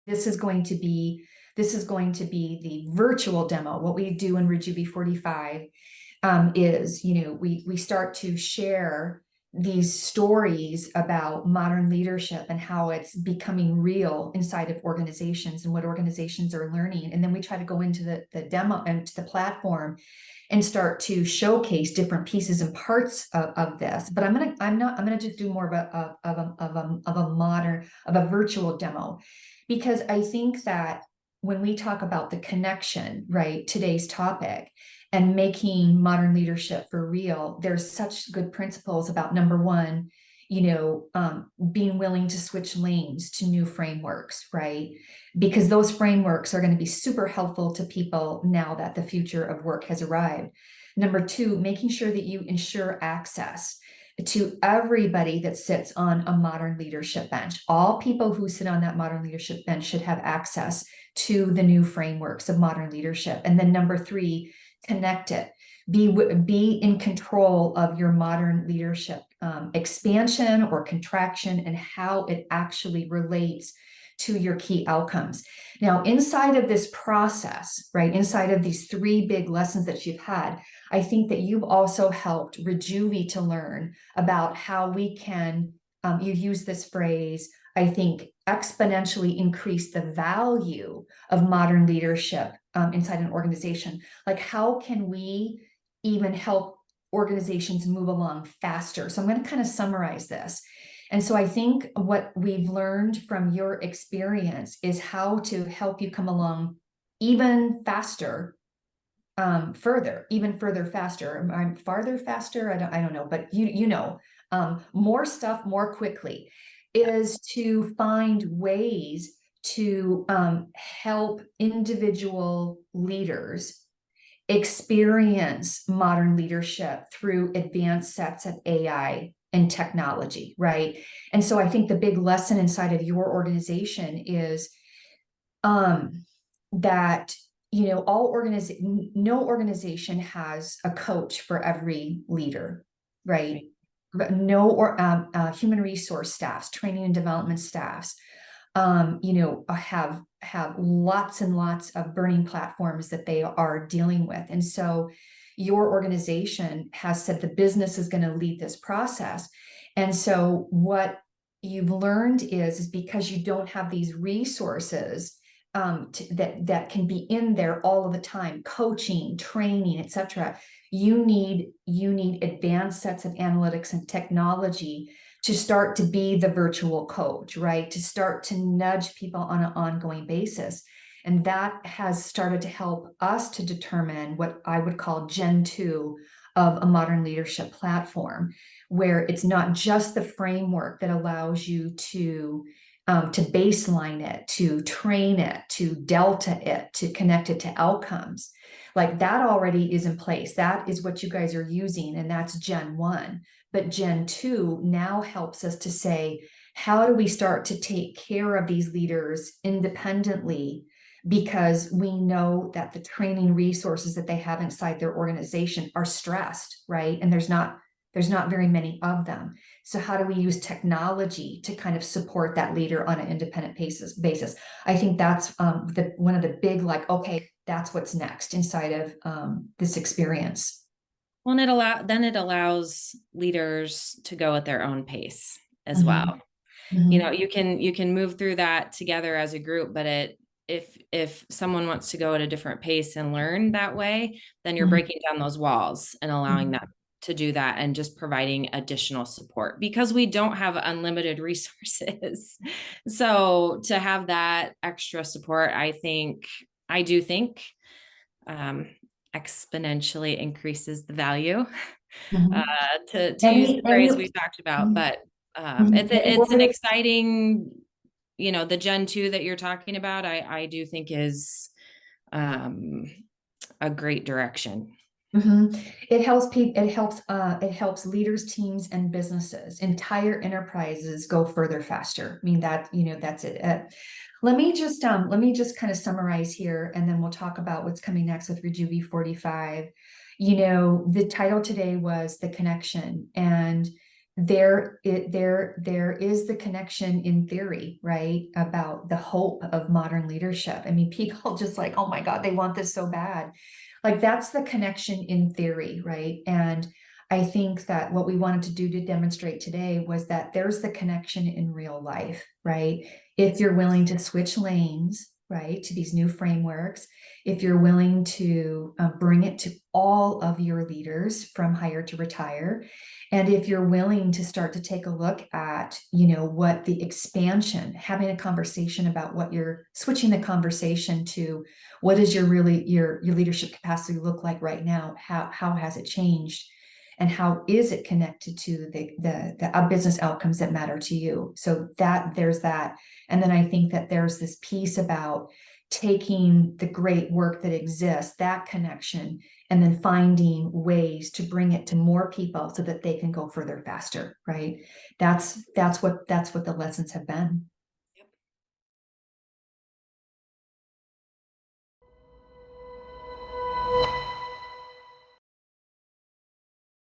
this is going to be the virtual demo. What we do in Rejuvi 45 is, we start to share these stories about modern leadership and how it's becoming real inside of organizations and what organizations are learning. And then we try to go into the demo and to the platform and start to showcase different pieces and parts of this. But I'm gonna just do more of a virtual demo, because I think that when we talk about the connection, right, today's topic, and making modern leadership for real, there's such good principles about, number one, being willing to switch lanes to new frameworks, right? Because those frameworks are going to be super helpful to people now that the future of work has arrived. Number two, making sure that you ensure access to everybody that sits on a modern leadership bench. All people who sit on that modern leadership bench should have access to the new frameworks of modern leadership. And then number three, connect it. Be in control of your modern leadership expansion or contraction and how it actually relates to your key outcomes. Now, inside of this process, right, inside of these three big lessons that you've had, I think that you've also helped Rejuvi to learn about how we can, you use this phrase, I think, exponentially increase the value of modern leadership inside an organization. Like, how can we even help organizations move along faster? So I'm going to kind of summarize this. And so I think what we've learned from your experience is how to help you come along even faster, even further faster. I'm farther faster. I don't know, but more stuff more quickly, is to find ways to help individual leaders experience modern leadership through advanced sets of AI and technology, right? And so I think the big lesson inside of your organization is that no organization has a coach for every leader, right? Human resource staffs, training and development staffs, have lots and lots of burning platforms that they are dealing with. And so your organization has said the business is going to lead this process. And so what you've learned is because you don't have these resources that can be in there all of the time, coaching, training, etc. You need advanced sets of analytics and technology to start to be the virtual coach, right? To start to nudge people on an ongoing basis. And that has started to help us to determine what I would call Gen 2 of a modern leadership platform, where it's not just the framework that allows you to baseline it, to train it, to delta it, to connect it to outcomes. Like, that already is in place. That is what you guys are using, and that's Gen 1. But Gen 2 now helps us to say, how do we start to take care of these leaders independently? Because we know that the training resources that they have inside their organization are stressed, right? And there's not very many of them. So how do we use technology to kind of support that leader on an independent basis? I think that's one of the big, okay, that's what's next inside of this experience. Well, and it allows leaders to go at their own pace as well. Mm-hmm. You can move through that together as a group, but if someone wants to go at a different pace and learn that way, then you're breaking down those walls and allowing them to do that, and just providing additional support, because we don't have unlimited resources. So to have that extra support, I do think exponentially increases the value, to use the phrase we talked about. But it's an exciting, the Gen 2 that you're talking about, I do think is a great direction. It helps people, it helps leaders, teams, and businesses, entire enterprises go further faster. I mean, that's it. Let me just kind of summarize here, and then we'll talk about what's coming next with Rejuvi 45. The title today was The Connection, and there is the connection in theory, right, about the hope of modern leadership. I mean, people just like, oh my God, they want this so bad. Like that's the connection in theory, right? And I think that what we wanted to do to demonstrate today was that there's the connection in real life, right? If you're willing to switch lanes, right, to these new frameworks, if you're willing to bring it to all of your leaders from hire to retire, and if you're willing to start to take a look at, what the expansion, having a conversation about what you're switching the conversation to, what does your leadership capacity look like right now? How has it changed? And how is it connected to the business outcomes that matter to you? So there's that. And then I think that there's this piece about taking the great work that exists, that connection, and then finding ways to bring it to more people so that they can go further faster, right? That's what the lessons have been.